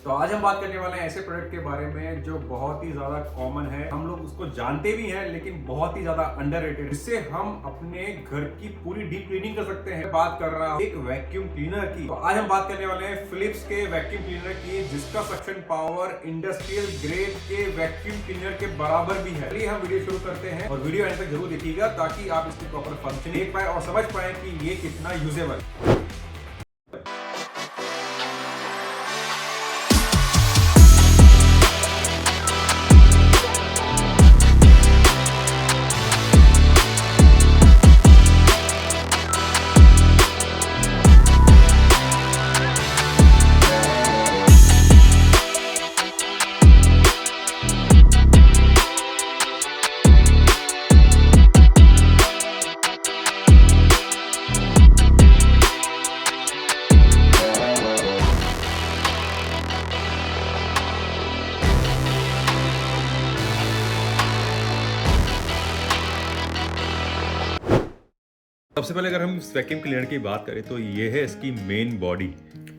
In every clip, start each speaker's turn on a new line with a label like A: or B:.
A: तो आज हम बात करने वाले हैं ऐसे प्रोडक्ट के बारे में जो बहुत ही ज्यादा कॉमन है, हम लोग उसको जानते भी हैं लेकिन बहुत ही ज्यादा अंडररेटेड। इससे हम अपने घर की पूरी डीप क्लीनिंग कर सकते हैं। बात कर रहा हूं एक वैक्यूम क्लीनर की। तो आज हम बात करने वाले हैं फिलिप्स के वैक्यूम क्लीनर की, जिसका सक्शन पावर इंडस्ट्रियल ग्रेड के वैक्यूम क्लीनर के बराबर भी है। चलिए हम वीडियो शुरू करते हैं और वीडियो एंड तक जरूर देखिएगा ताकि आप इसकी प्रॉपर फंक्शन देख पाए और समझ पाए कि ये कितना यूजेबल है।
B: सबसे पहले अगर हम इस वैक्यूम क्लीनर की बात करें तो ये है इसकी मेन बॉडी।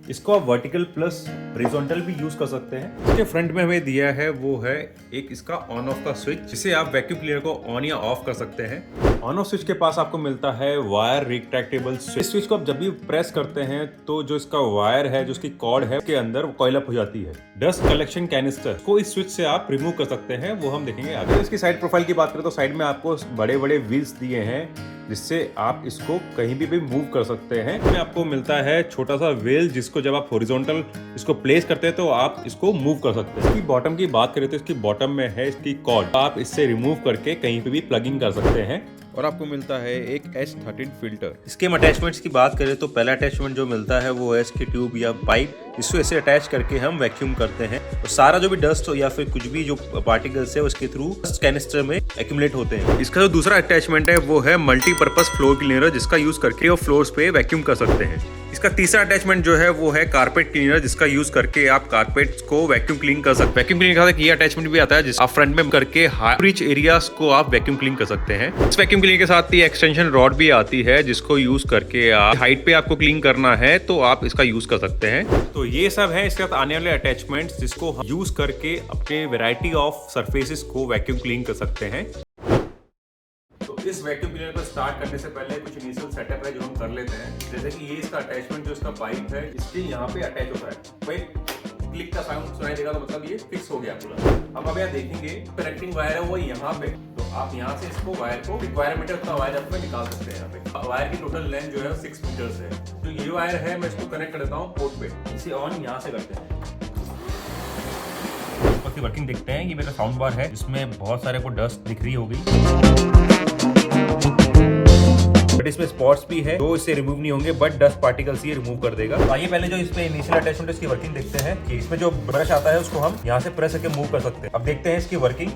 B: इसको आप वर्टिकल प्लस हॉरिजॉन्टल भी यूज कर सकते हैं। इसके फ्रंट में हमें दिया है वो है एक इसका ऑन ऑफ का स्विच, जिसे आप वैक्यूम क्लीनर को ऑन या ऑफ कर सकते हैं। ऑन ऑफ स्विच के पास आपको मिलता है वायर रिट्रैक्टेबल स्विच। इस स्विच को आप जब भी प्रेस करते हैं तो जो इसका वायर है, जो इसकी कॉर्ड है, उसके अंदर कॉइल अप हो जाती है। डस्ट कलेक्शन कैनिस्टर को इस स्विच से आप रिमूव कर सकते हैं, वो हम देखेंगे आगे। इसकी साइड प्रोफाइल की बात करें तो साइड में आपको बड़े बड़े व्हील्स दिए हैं, जिससे आप इसको कहीं भी मूव कर सकते हैं। इसमें आपको मिलता है छोटा सा व्हील, जिसको जब आप हॉरिजॉन्टल इसको प्लेस करते हैं तो आप इसको मूव कर सकते हैं। इसकी बॉटम की बात करें तो इसकी बॉटम में है इसकी कॉर्ड, आप इससे रिमूव करके कहीं पे भी प्लगिंग कर सकते हैं। और आपको मिलता है एक S13 फिल्टर। इसके अटैचमेंट्स की बात करें तो पहला अटैचमेंट जो मिलता है वो है इसकी ट्यूब या पाइप। इसको ऐसे अटैच करके हम वैक्यूम करते हैं और सारा जो भी डस्ट हो या फिर कुछ भी जो पार्टिकल्स है उसके थ्रू डस्ट कैनिस्टर में एक्यूमुलेट होते हैं। इसका जो दूसरा अटैचमेंट है वो है मल्टीपर्पज फ्लोर क्लीनर, जिसका यूज करके वो फ्लोर्स पे वैक्यूम कर सकते हैं। इसका तीसरा अटैचमेंट जो है वो है कारपेट क्लीनर, जिसका यूज करके आप कारपेट को वैक्यूम क्लीन कर सकते हैं। वैक्यूम क्लीनर का ये अटैचमेंट भी आता है जिस आप फ्रंट में करके रिच एरियाज को आप वैक्यूम क्लीन कर सकते हैं। इस वैक्यूम क्लीनर के साथ ही एक्सटेंशन रॉड भी आती है, जिसको यूज करके आप हाइट पे आपको क्लीन करना है तो आप इसका यूज कर सकते हैं। तो ये सब है इसके साथ आने वाले अटैचमेंट्स, जिसको यूज करके अपने वेराइटी ऑफ सर्फेसिस को वैक्यूम क्लीन कर सकते हैं।
A: इस वैक्यूम क्लीनर को स्टार्ट करने से पहले कुछ इनिशियल सेटअप है जो हम कर लेते हैं। जैसे कि ये इसका अटैचमेंट, जो इसका पाइप है इसके यहाँ पे अटैच होता है। भाई क्लिक का साउंड सुनाई देगा तो मतलब ये फिक्स हो गया पूरा। हम अब यहाँ देखेंगे कनेक्टिंग वायर है वो यहाँ पे, तो आप यहाँ से इसको वायर को रिक्वायरमेंट उतना वायर आप निकाल सकते हैं। यहाँ पे वायर की टोटल लेंथ जो है 6 मीटर है। तो ये वायर है, मैं इसको कनेक्ट कर देता हूँ पोर्ट पे। इसे ऑन यहाँ से करते हैं, उसकी वर्किंग देखते हैं। ये मेरा साउंड बार है, इसमें बहुत सारे को डस्ट दिख रही होगी, बट इसमें स्पॉट्स भी है तो इससे रिमूव नहीं होंगे, बट डस्ट पार्टिकल्स ये रिमूव कर देगा। तो आइए पहले जो इसमें इनिशियल अटैचमेंट है इसकी वर्किंग देखते हैं कि इसमें जो ब्रश आता है उसको हम यहाँ से प्रेस करके मूव कर सकते हैं। अब देखते हैं इसकी वर्किंग।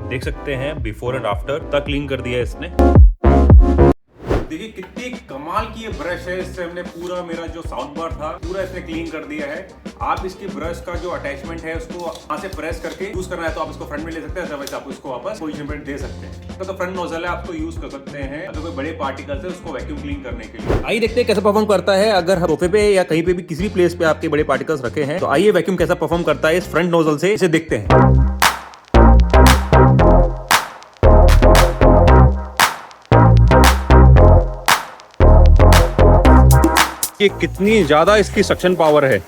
A: देख सकते हैं बिफोर एंड आफ्टर तक क्लीन कर दिया है इसने। देखिए कितनी कमाल की ये ब्रश है, इससे हमने पूरा मेरा जो साउंड बार था पूरा इसने क्लीन कर दिया है। आप इसकी ब्रश का जो अटैचमेंट है उसको यहाँ से प्रेस करके यूज करना है तो आप इसको फ्रंट में ले सकते हैं, अदरवाइज आप उसको वापस पोजीशन पे दे सकते हैं। तो फ्रंट नोजल है, आपको यूज कर सकते हैं अगर कोई बड़े पार्टिकल्स है उसको वैक्यूम क्लीन करने के लिए। आइए देखते हैं कैसा परफॉर्म करता है। अगर सोफे पे या कहीं पे भी किसी प्लेस पे आपके बड़े पार्टिकल्स रखे हैं तो आइए वैक्यूम कैसा परफॉर्म करता है इस फ्रंट नोजल से, इसे देखते हैं। कि कितनी ज्यादा इसकी सक्शन पावर है।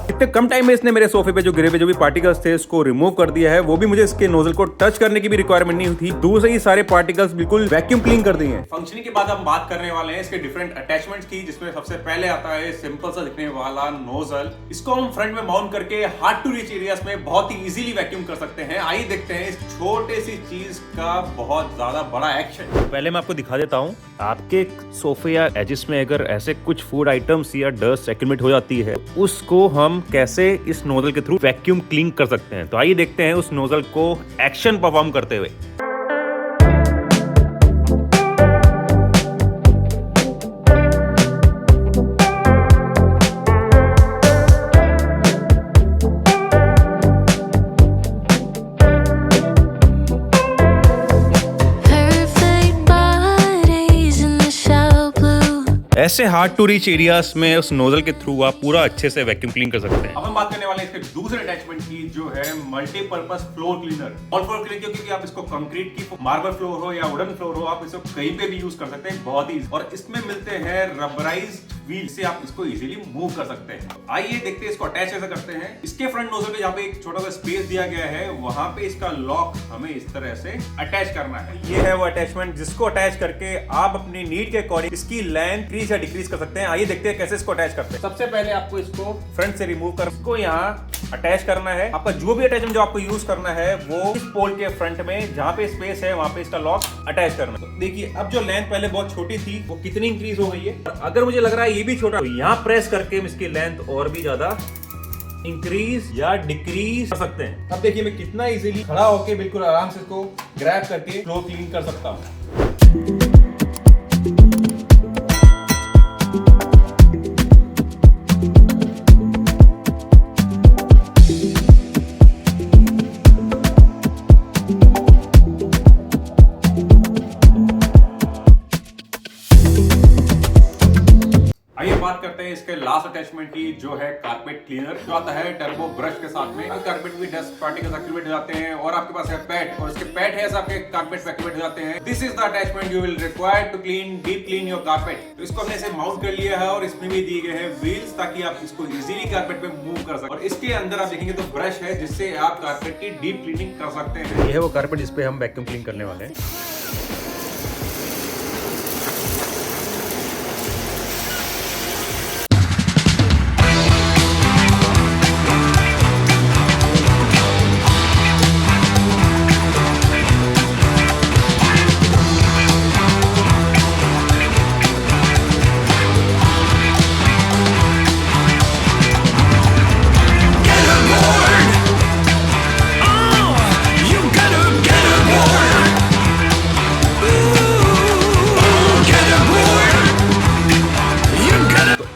A: इतने कम टाइम में इसने मेरे सोफे पे जो गिरे हुए जो भी पार्टिकल्स थे उसको रिमूव कर दिया है। वो भी मुझे इसके नोजल को टच करने की भी रिक्वायरमेंट नहीं थी, दूर से ही सारे पार्टिकल्स बिल्कुल वैक्यूम क्लीन कर दिए हैं। फंक्शनिंग के बाद हम बात करने वाले हैं इसके डिफरेंट अटैचमेंट्स की, जिसमें सबसे पहले आता है सिंपल सा दिखने वाला नोजल। इसको हम फ्रंट में माउंट करके हार्ड टू रीच एरियाज में बहुत ही इजीली वैक्यूम कर सकते हैं। आइए देखते हैं इस छोटे सी चीज का बहुत ज्यादा बड़ा एक्शन। पहले मैं आपको दिखा देता हूँ, आपके सोफे या एजिस में अगर ऐसे कुछ फूड आइटम्स या डस्ट एक्यूमुलेट हो जाती है, उसको हम कैसे इस नोजल के थ्रू वैक्यूम क्लीन कर सकते हैं। तो आइए देखते हैं उस नोजल को एक्शन परफॉर्म करते हुए। ऐसे हार्ड टू रीच एरियाज में उस नोजल के थ्रू आप पूरा अच्छे से वैक्यूम क्लीन कर सकते हैं। अब हम बात करने वाले हैं इसके दूसरे अटैचमेंट की, जो है multipurpose floor cleaner. All floor cleaner क्योंकि आप इसको कंक्रीट की मार्बल फ्लोर हो या वुडन फ्लोर हो, आप इसको कहीं पे भी यूज कर सकते हैं बहुत ही। और इसमें मिलते हैं रबराइज्ड व्हील से आप इसको इजीली मूव कर सकते हैं। आइए देखते हैं इसको अटैच कैसे करते हैं। इसके फ्रंट नोजल पे जहाँ पे एक छोटा सा स्पेस दिया गया है, वहां पे इसका लॉक हमें इस तरह से अटैच करना है। ये है वो अटैचमेंट जिसको अटैच करके आप अपनी नीड के अकॉर्डिंग इसकी लेंथ इंक्रीज या डिक्रीज कर सकते हैं। आइए देखते हैं कैसे इसको अटैच करते हैं। सबसे पहले आपको इसको फ्रंट से रिमूव कर इसको यहाँ अटैच करना है। आपका जो भी अटैचमेंट जो आपको यूज करना है वो इस पोल के फ्रंट में जहाँ पे स्पेस है वहां पे इसका लॉक अटैच करना है। तो देखिए अब जो लेंथ पहले बहुत छोटी थी वो कितनी इंक्रीज हो गई है। और अगर मुझे लग रहा है ये भी छोटा, तो यहाँ प्रेस करके इसकी लेंथ और भी ज्यादा इंक्रीज या डिक्रीज कर सकते हैं। अब देखिए मैं कितना इजीली खड़ा होकर बिल्कुल आराम से इसको ग्रैब करके फ्लोर क्लीन कर सकता हूँ। बात करते हैं इसके लास्ट अटैचमेंट की, जो है कारपेट क्लीनर, जो आता है टर्बो ब्रश के साथ में। कारपेट में डस्ट पार्टिकल्स एक्टिवेट हो जाते हैं और आपके पास है पैड, और इसके पैड है आपके कारपेट एक्टिवेट हो जाते हैं। This is the attachment you will require to clean deep clean your carpet. तो इसको हमने ऐसे माउंट कर लिया है और इसमें भी दिए गए हैं व्हील्स ताकि आप इसको इजीली कारपेट पे मूव कर सकें। और इसके अंदर आप देखेंगे तो ब्रश है जिससे आप कारपेट की डीप क्लीनिंग कर सकते हैं। ये है वो कारपेट जिसपे हम वैक्यूम क्लीन करने वाले हैं।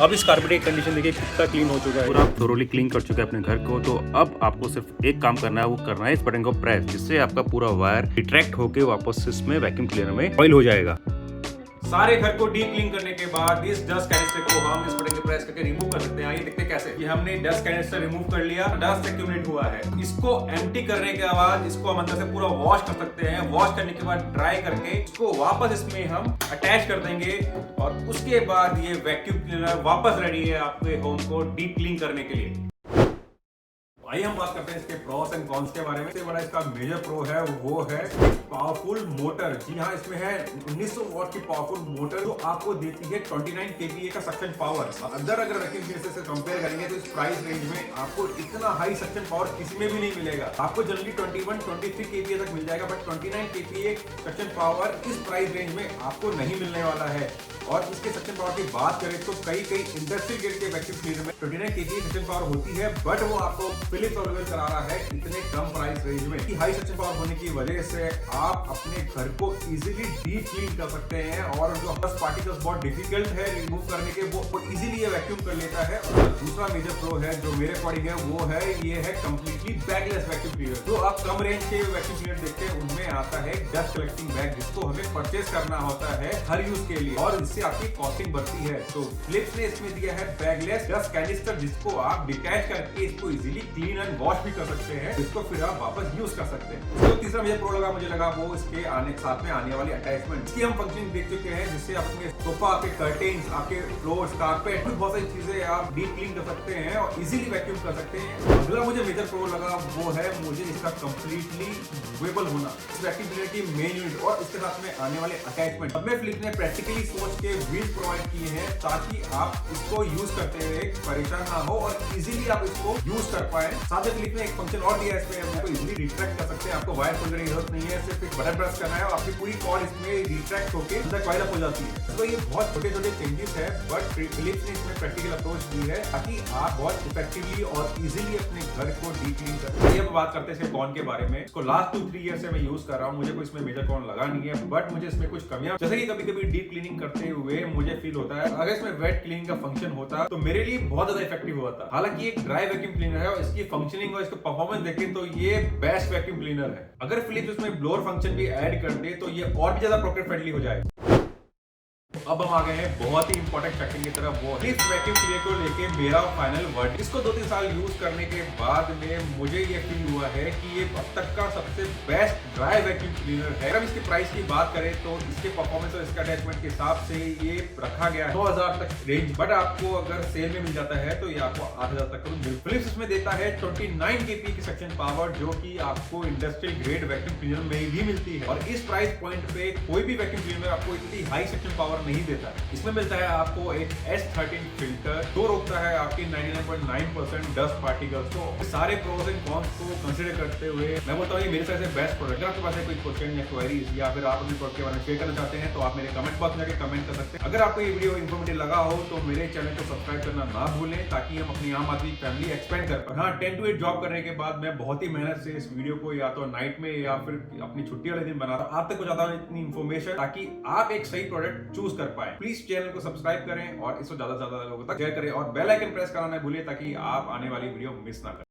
A: अब इस कारपेट की कंडीशन देखिए कितना क्लीन हो चुका है, पूरा थोरोली क्लीन कर चुका है अपने घर को। तो अब आपको सिर्फ एक काम करना है, वो करना है इस बटन को प्रेस, जिससे आपका पूरा वायर रिट्रैक्ट होके वापस इसमें वैक्यूम क्लीनर में ऑयल हो जाएगा। सारे घर को डीप क्लीन करने के बाद इस डस्ट कैनिस्टर को हम इस बटन को प्रेस करके रिमूव कर सकते हैं। आइए देखते हैं कैसे। ये हमने डस्ट कैनिस्टर रिमूव कर लिया, डस्ट एक्यूमुलेट हुआ है। इसको एम्प्टी करने के बाद इसको हम अंदर से पूरा वॉश कर सकते हैं। वॉश करने के बाद ड्राई करके इसको वापस इसमें हम अटैच कर देंगे और उसके बाद ये वैक्यूम क्लीनर वापस रेडी है आपके होम को डीप क्लीन करने के लिए। आइए हम बात करते हैं इसके प्रोस एंड कॉन्स के बारे में। सबसे बड़ा इसका मेजर प्रो है वो है पावरफुल मोटर। जी हाँ, इसमें है 1900 वॉट की पावरफुल मोटर जो आपको देती है 29 kVA का सक्शन पावर। अगर वैक्यूम क्लीनर से कंपेयर करेंगे तो इस प्राइस रेंज में आपको इतना हाई सक्शन पावर किसी में भी नहीं मिलेगा। आपको जनरली 21-23 kVA तक मिल जाएगा, बट 29 kVA सक्शन पावर इस प्राइस रेंज में आपको नहीं मिलने वाला है। और इसके सक्शन पावर की बात करें तो कई इंडस्ट्रियल ग्रेड के वैक्यूम क्लीनर में 29 kVA सक्शन पावर होती है, बट वो आपको फिलिप्स अवेलेबल करा रहा है इतने कम प्राइस रेंज में। कि हाई सक्शन पावर होने की वजह से आप अपने घर को इजीली डीप क्लीन कर सकते हैं और जो डस्ट पार्टिकल्स बहुत डिफिकल्ट है रिमूव करने के, वो इजीली ये वैक्यूम कर लेता है। और दूसरा मेजर प्रो है जो मेरे अकॉर्डिंग है वो है ये है कंप्लीटली बैगलेस वैक्यूम क्लीनर। जो आप कम रेंज के वैक्यूम क्लीनर देखते हैं उनमें आता है डस्ट कलेक्टिंग बैग, जिसको हमें परचेस करना होता है हर यूज के लिए और इससे आपकी कॉस्टिंग बढ़ती है। तो फिलिप्स ने इसमें दिया है बैगलेस डस्ट कैनिस्टर, जिसको आप डिटैच करके इसको इजीली क्लीन एंड वॉश भी कर सकते हैं, जिसको फिर आप वापस यूज कर सकते हैं। तो तीसरा मेजर प्रो लगा मुझे लगा वो इसके साथ में आने वाली अटैचमेंट। इसकी हम फंक्शनिंग देख चुके हैं, जिससे आप अपने सोफा, आपके कर्टेन्स, आपके फ्लोर्स, कारपेट, बहुत सारी चीजें आप डीप क्लीन कर सकते हैं और इजीली वैक्यूम कर सकते हैं। अगला मुझे मेजर प्रो लगा वो है मुझे इसका कंप्लीटली मूवेबल होना। इस वैक्यूम क्लीनर की मेन यूनिट और इसके साथ में आने वाले अटैचमेंट अब में फिलिप्स ने प्रैक्टिकली सोच के व्हील्स प्रोवाइड किए हैं ताकि आप इसको यूज करते हुए परेशान ना हो और इजीली आप इसको यूज कर पाए। साथ में फिलिप्स ने एक फंक्शन और दिया है इसमें, आपको इजीली रिट्रैक्ट कर सकते हैं। आपको वायर खोलने की जरूरत नहीं है, सिर्फ एक बटन प्रेस करना है और आपकी पूरी कॉर्ड इसमें रिट्रैक्ट होकर अंदर कॉइल अप हो जाती है। तो ये बहुत छोटे छोटे चेंजेस है, बट फिलिप्स ने इसमें प्रैक्टिकल अप्रोच दी है ताकि आप बहुत इफेक्टिवली और इजीली अपने घर को डीप क्लीन कर सकें। अब बात करते हैं इसके कॉन के बारे में। इसको लास्ट 2-3 ईयर से मैं यूज कर रहा हूँ, मुझे कोई इसमें मेजर कॉन लगा नहीं है, बट मुझे इसमें कुछ कमियां, जैसे कि कभी-कभी डीप क्लीनिंग करते हुए मुझे फील होता है अगर इसमें वेट क्लीनिंग का फंक्शन होता तो मेरे लिए बहुत ज्यादा इफेक्टिव होता। हालांकि एक ड्राई वैक्यूम क्लीनर है और इसकी फंक्शनिंग और इसका परफॉर्मेंस देखें तो ये बेस्ट वैक्यूम क्लीनर है। अगर फिलिप्स इसमें ब्लोअर फंक्शन भी ऐड कर दे तो ये और भी ज्यादा पॉकेट फ्रेंडली हो जाए।
B: अब हम आ गए हैं बहुत ही इंपॉर्टेंट सेक्शन की तरफ, वो इस वैक्यूम क्लीनर को लेके मेरा फाइनल वर्ड। इसको 2-3 साल यूज करने के बाद में मुझे ये फील हुआ है कि ये अब तक का सबसे बेस्ट ड्राई वैक्यूम क्लीनर है। अगर इसकी प्राइस की बात करें तो इसके परफॉर्मेंस और इसके अटैचमेंट के हिसाब से ये रखा गया है 2000 तक रेंज, बट आपको अगर सेल में मिल जाता है तो ये आपको 8000 तक फिलिप्स इसमें देता है 29 kp की सक्शन पावर, जो कि आपको इंडस्ट्रियल ग्रेड वैक्यूम क्लीनर में भी मिलती है। और इस प्राइस पॉइंट पे कोई भी वैक्यूम क्लीनर आपको इतनी हाई सक्शन पावर नहीं देता। इसमें मिलता है आपको एक S13 फिल्टर, जो रोकता है आपकी 99.9% डस्ट पार्टिकल्स। तो सारे प्रोज एंड कॉन्स को कंसीडर करते हुए मैं बोलता हूँ ये मेरे साइड से बेस्ट प्रोडक्ट है। आपके पास है कोई क्वेश्चन या क्वेरीज या फिर आप अपने प्रोडक्ट के बारे में शेयर करना चाहते हैं तो आप मेरे कमेंट बॉक्स में जाकर कमेंट कर सकते हैं। अगर आपको ये वीडियो इन्फॉर्मेटिव लगा हो तो मेरे चैनल को सब्सक्राइब करना ना भूलें, ताकि हम अपनी आम आदमी फैमिली एक्सपेंड कर पाए। हाँ, 10 to 8 जॉब करने के बाद मैं बहुत ही मेहनत से इस वीडियो को या तो नाइट में या फिर अपनी छुट्टी वाले दिन बना रहा हूँ, आप तक पहुंचाता हूँ इतनी इन्फॉर्मेशन, ताकि आप एक सही प्रोडक्ट चूज कर पाए। प्लीज चैनल को सब्सक्राइब करें और इसको ज्यादा से ज्यादा लोगों तक शेयर करें और बेल आइकन प्रेस करना ना भूलिए, ताकि आप आने वाली वीडियो मिस ना करें।